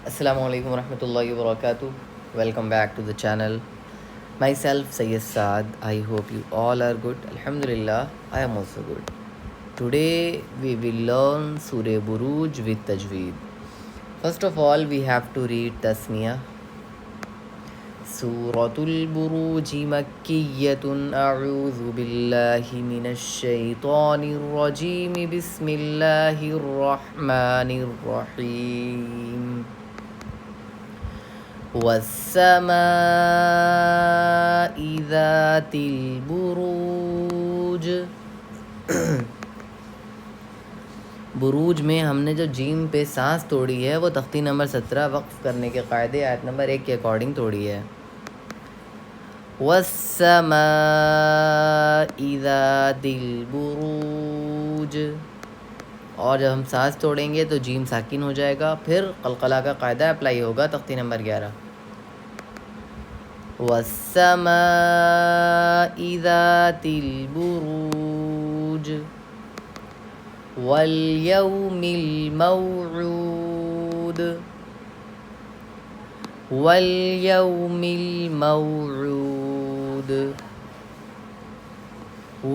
Assalamu alaikum warahmatullahi wabarakatuh. Welcome back to the channel. Myself Sayyid Saad. I hope you all are good. Alhamdulillah, I am also good. Today we will learn Surah Buruj with Tajweed. First of all, we have to read Tasmiyah. Suratul Buruj Makkiyatun A'udhu Billahi Minash Shaitanir Rajim. Bismillahir Rahmanir Rahim. والسماء ذات البروج. बुरूज में हमने जो gym पे सांस तोड़ी है वो तख्ती नंबर 17 वक्फ करने के कायदे आयत नंबर 1 के अकॉर्डिंग तोड़ी है. वस्समाइ ज़ातिल बुरूज. और जब हम सांस तोड़ेंगे तो जीम साकिन हो जाएगा. फिर कलकला का कायदा अप्लाई होगा तख्ती नंबर 11. वस्समाइ ज़ातिल बुरूज वल्यौमिल मौऊद वल्यौमिल मौऊद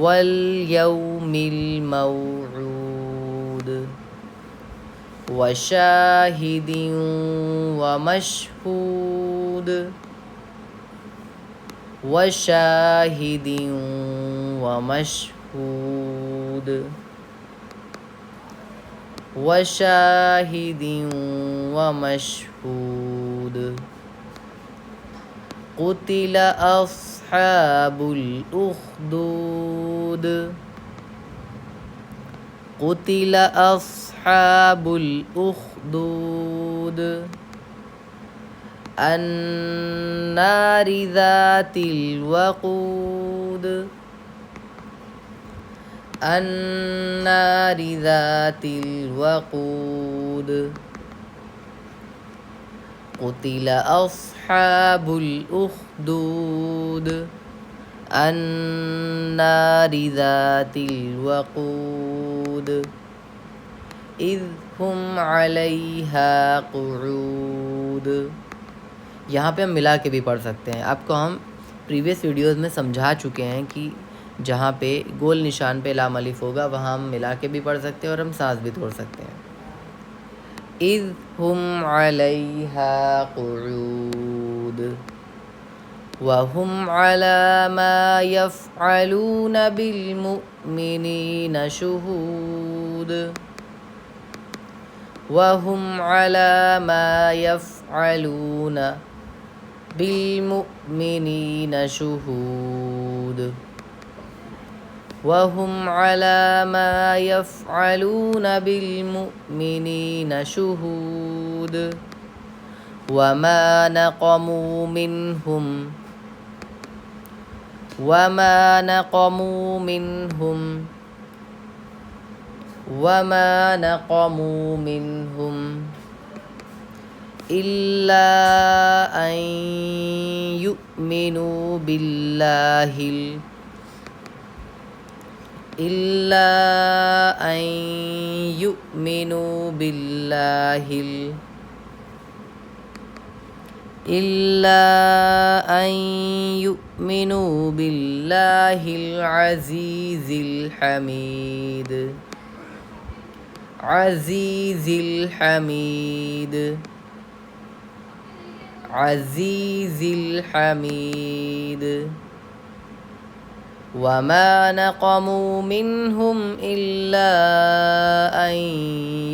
वल्यौमिल मौऊद वशाहिदिन वमशहूद वशाहिदिन वमशहूद वशाहिदिन वमशहूद. क़ुतिल अस्हाबुल उख़्दूद क़ुतिल अस्हाबुल उख़्दूद अन्नारि ज़ातिल वक़ूद अन्नारि ज़ातिल वक़ूद. क़ुतिल अस्हाबुल उख़्दूद अन्नारि ज़ातिल वक़ूद इज़ हुम अलैहा क़ुऊद. यहाँ पे हम मिला के भी पढ़ सकते हैं. आपको हम प्रीवियस वीडियोज़ में समझा चुके हैं कि जहाँ पे गोल निशान पे लाम अलिफ होगा वहाँ हम मिला के भी पढ़ सकते हैं और हम सांस भी तोड़ सकते हैं. इज़ हुम अलैहा क़ुऊद वहुम अला मा यफ़अलून बिल मुअ्मिनीन शुहूद वहुम अला मा यफ़अलून बिल मुअ्मिनीन शुहूद वहुम अला मा यफ़अलून बिल मुअ्मिनीन शुहूद वमा नक़मू मिनहुम वमा नक़मू मिनहुम वमा नक़मू मिनहुम इल्ला अन युमिनू बिल्लाहिल इल्ला अन युमिनू बिल्लाहिल इल्ला अन युमिनू बिल्लाहिल अज़ीज़िल हमीद अज़ीज़िल हमीद अज़ीज़िल हमीद. वमा नक़मू मिनहुम इल्ला अन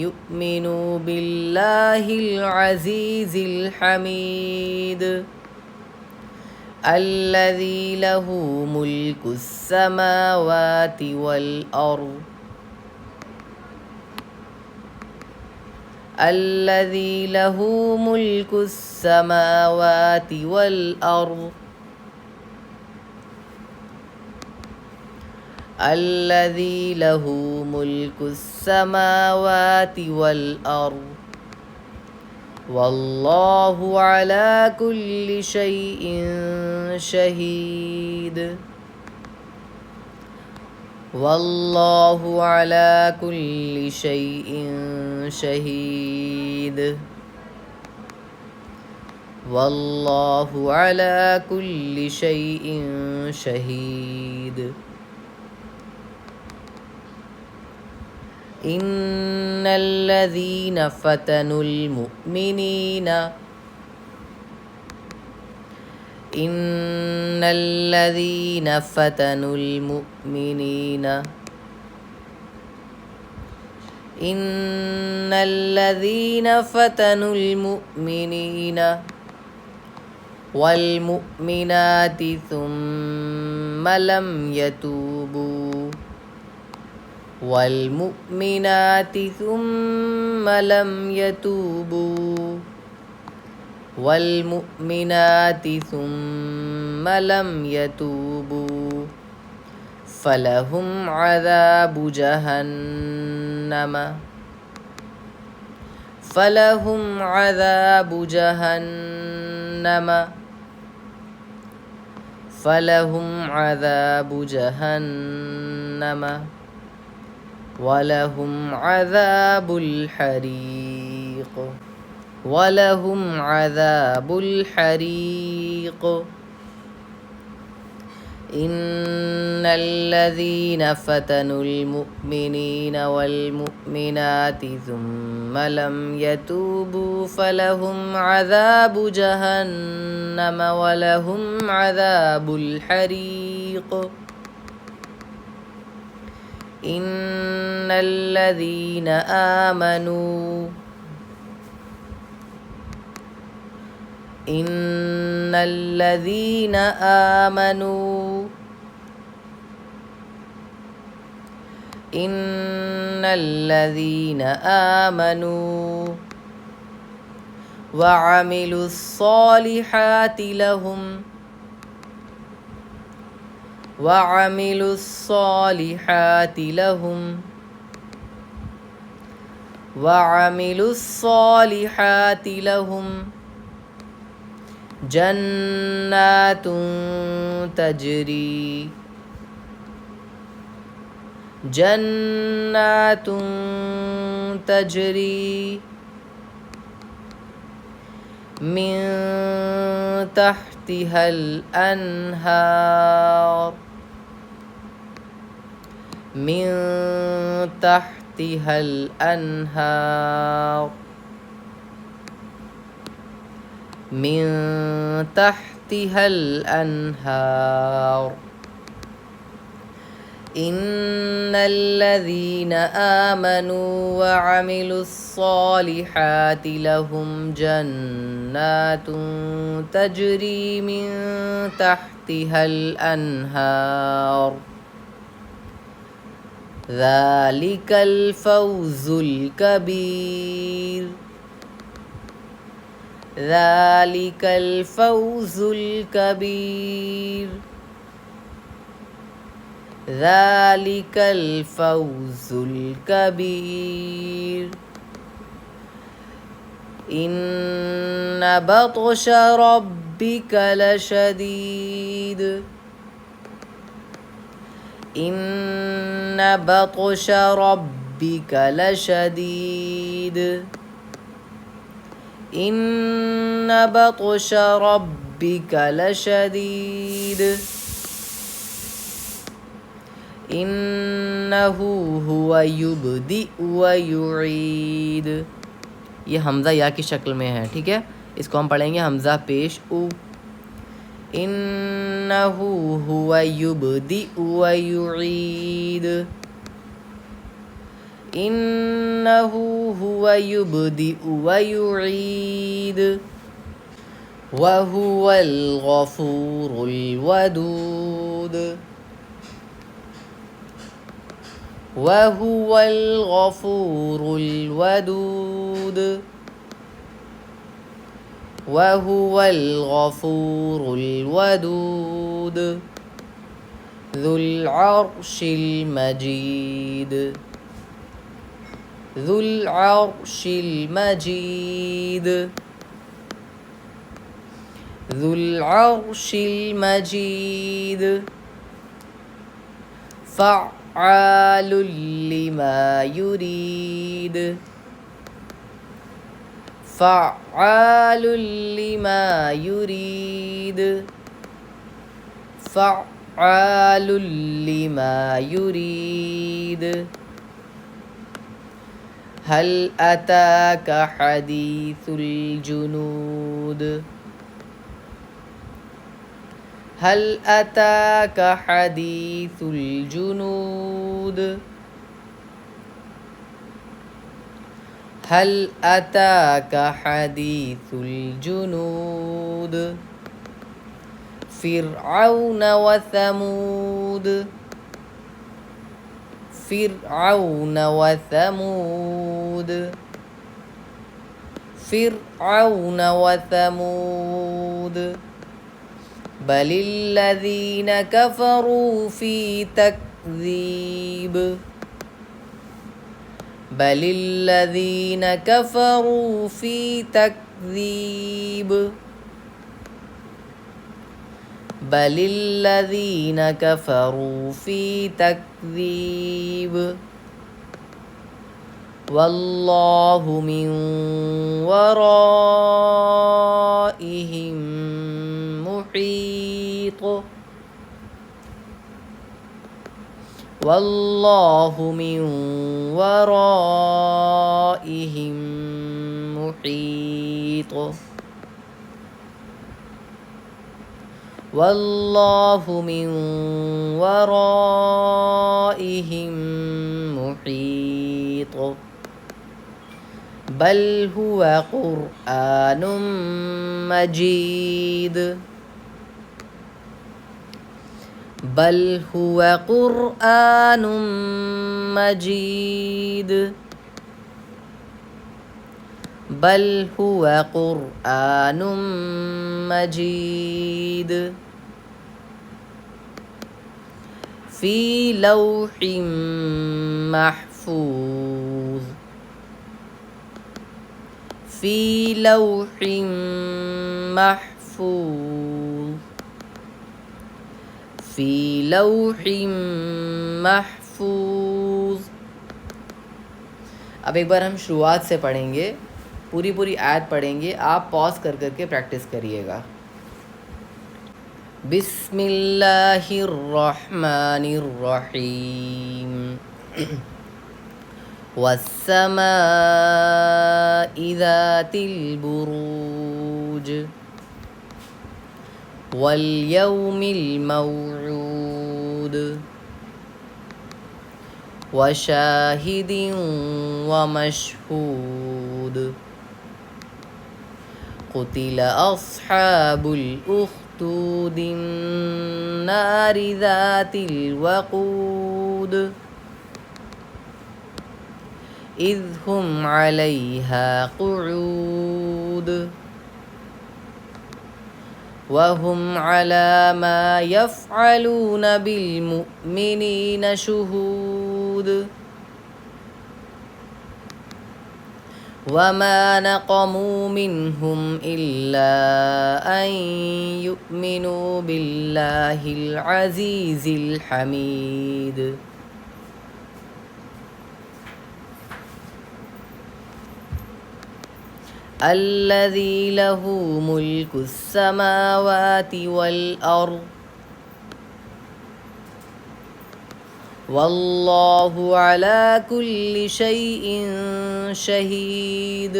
युमिनू बिल्लाहिल अज़ीज़िल हमीद अल्लज़ी लहू मुल्कुस समावाति वल अर्ज़ अल्लज़ी लहू मुल्कुस समावाति वल अर्ज़ अल्लज़ी लहू मुल्कुस समावाति वल अर्ज़ वल्लाहु अला कुल्लि शैइन शहीद वल्लाहु अला कुल्लि शैइन शहीद. वल्लाहु अला कुल्लि शैइन शहीद। इन्नल्लज़ीना फ़तनुल मुअ्मिनीना इन्नल्लज़ीना फ़तनुल मुअ्मिनीना इन्नल्लज़ीना फ़तनुल मुअ्मिनीना वल मुअ्मिनाति सुम्मा लम यतूबू वल मुअ्मिनाति सुम्मा लम यतूबू वल मुअ्मिनाति सुम्मा लम यतूबू फलहुम अज़ाबु जहन्नम फलहुम अज़ाबु जहन्नम फलहुम अज़ाबु जहन्नम वलहुम अज़ाबुल हरीक़ वलहुम अज़ाबुल हरीक़। इन्नल्लज़ीना फ़तनुल मुअ्मिनीना वल मुअ्मिनाति सुम्मा लम यतूबू फलहुम अज़ाबु जहन्नम वलहुम अज़ाबुल हरीक़। इन्नल्लज़ीना आमनू इन्नल्लज़ीना आमनू इन्नल्लज़ीना आमनू वअमिलुस्सॉलिहाति लहुम वअमिलुस्सॉलिहाति लहुम वअमिलुस्सॉलिहाति लहुम जन्नातुन तजरी जन्नातुन तजरी मिन तहतिहल अन्हार मिन तहतिहल अन्हार मिन तहतिहल अन्हार। इन्नल्लज़ीना आमनू वअमिलुस्सॉलिहाति लहुम जन्नातुन तजरी मिन तहतिहल अन्हार ज़ालिकल फ़ौज़ुल कबीर ज़ालिकल फ़ौज़ुल कबीर ज़ालिकल फ़ौज़ुल कबीर। इन्न बत्श रब्बिक लशदीद इन्न बत्श रब्बिक लशदीद इन्न बत्श रब्बिक लशदीद इन्नहु हुवा युब्दिउ व युईद। ये हमज़ा या की शक्ल में है, ठीक है। इसको हम पढ़ेंगे हमज़ा पेश उ। इन्नहु हुवा युब्दिउ व युईद इन्नहु हुवा युब्दिउ व युईद व हुवल गफूरुल वदूद व हुवल गफूरुल वदूद व हुवल गफूरुल वदूद ज़ुल अर्शिल मजीद ज़ुल अर्शिल मजीद ज़ुल अर्शिल मजीद फ़अआलुल लिमा युरीद फ़अआलुल लिमा युरीद, फ़अआलुल लिमा युरीद। हल अताका हदीसुल जुनूद, हल अताका हदीसुल जुनूद, हल अताका हदीसुल जुनूद। फ़िरऔन व समूद, फ़िरऔन व समूद, फ़िरऔन व समूद। बलिल्लज़ीन कफ़रू फ़ी तकज़ीब, बलिल्लज़ीन कफ़रू फ़ी तकज़ीब, बलिल्लज़ीन कफ़रू फ़ी तकज़ीब। वल्लाहु मिन वराइहिम मुहीत, वल्लाहु मिन वराइहिम मुहीत, वल्लाहु मिन वराइहिम मुहीत। बल हुवा क़ुरआनुम मजीद, बल हुवा क़ुरआनुम मजीद, बल हुवा क़ुरआनुम मजीद। फ़ी लौहिम महफूज़, फ़ी लौहिम महफूज़, फ़ी लौहिम महफूज़। अब एक बार हम शुरुआत से पढ़ेंगे, पूरी पूरी आयत पढ़ेंगे, आप पॉज कर करके प्रैक्टिस करिएगा। बिस्मिल्लाहिर्रहमानिर्रहीम। वस्समाइ ज़ातिल बुरूज, वल्यौमिल मौऊद, वशाहिदिन वमशहूद। क़ुतिल अस्हाबुल उख़्दूद, अन्नारि ज़ातिल वक़ूद, इज़ हुम अलैहा क़ुऊद, वहुम अला मा यफ़अलून बिल मुअ्मिनीन शुहूद। वमा नक़मू मिन्हुम इल्ला अन युमिनू बिल्लाहिल अज़ीज़िल हमीद। अल्लज़ी लहू मुल्कुस समावाति वल अर्ज़, वल्लाहु अला कुल्लि शैइन शहीद।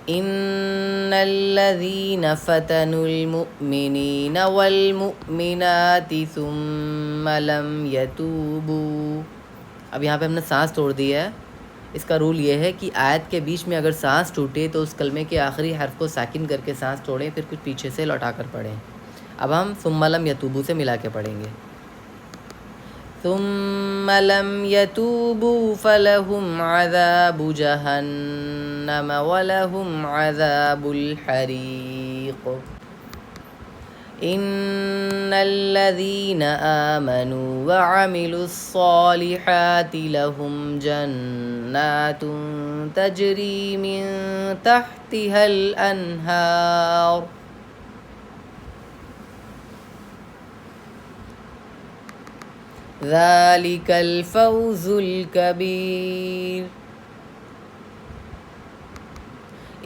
इन्नल्लज़ीन फ़तनुल मुअ्मिनीन वल मुअ्मिनाति सुम्मा लम यतूबू। अब यहाँ पे हमने सांस तोड़ दी है। इसका रूल ये है कि आयत के बीच में अगर सांस टूटे तो उस कलमे के आखिरी हर्फ को साकिन करके सांस तोड़ें, फिर कुछ पीछे से लौटा कर पढ़ें। अब हम सुम्मा लम यतूबू से मिला के पढ़ेंगे। सुम्मा लम यतूबू फलहुम अज़ाबु जहन्नम वलहुम अज़ाबुल हरीक़। इन्नल्लज़ीन आमनू वअमिलुस्सॉलिहाति लहुम जन्नातुन तजरी मिन तहतिहल अन्हार। ज़ालिकल फ़ौज़ुल कबीर।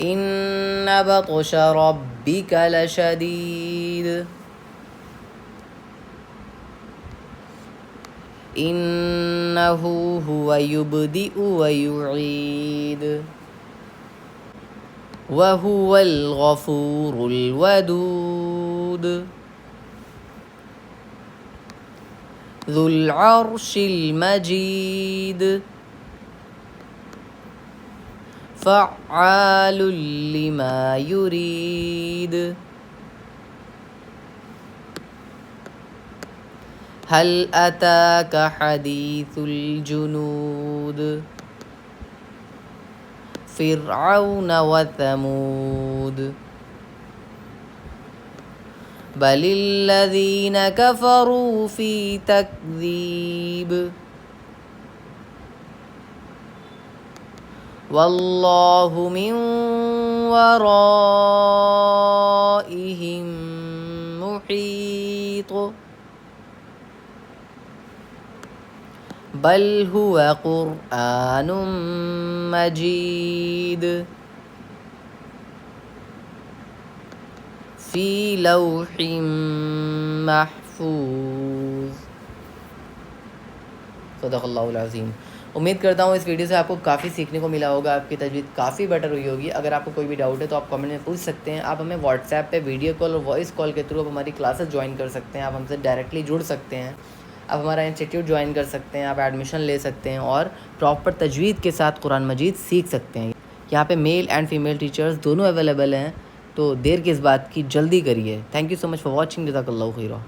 इन्न बत्श रब्बिक लशदीद। इन्नहु हुवा युब्दिउ व युईद व हुवल गफूरुल वदूद ज़ुल अर्शिल मजीद फ़अआलुल लिमा युरीद हल अताक हदीसुल जुनूद फ़िरऔन व समूद बलिल्लज़ीन कफ़रू फ़ी तकज़ीब वल्लाहु मिन वराइहिम मुहीत बल हुवा क़ुरआनुम मजीद फ़ी लौहिम महफूज़। सदक़ल्लाहुल अज़ीम। उम्मीद करता हूँ इस वीडियो से आपको काफ़ी सीखने को मिला होगा, आपकी तजवीज़ काफ़ी बेटर हुई होगी। अगर आपको कोई भी डाउट है तो आप कमेंट में पूछ सकते हैं। आप हमें व्हाट्सएप पे वीडियो कॉल और वॉइस कॉल के थ्रू आप हमारी क्लासेस ज्वाइन कर सकते हैं। आप हमसे डायरेक्टली जुड़ सकते हैं। आप हमारा इंस्टीट्यूट ज्वाइन कर सकते हैं। आप एडमिशन ले सकते हैं और प्रॉपर तजवीज़ के साथ कुरान मजीद सीख सकते हैं। यहाँ पे मेल एंड फीमेल टीचर्स दोनों अवेलेबल हैं, तो देर किस बात की, जल्दी करिए। Thank you so much for watching. जज़ाकल्लाहु खैरा।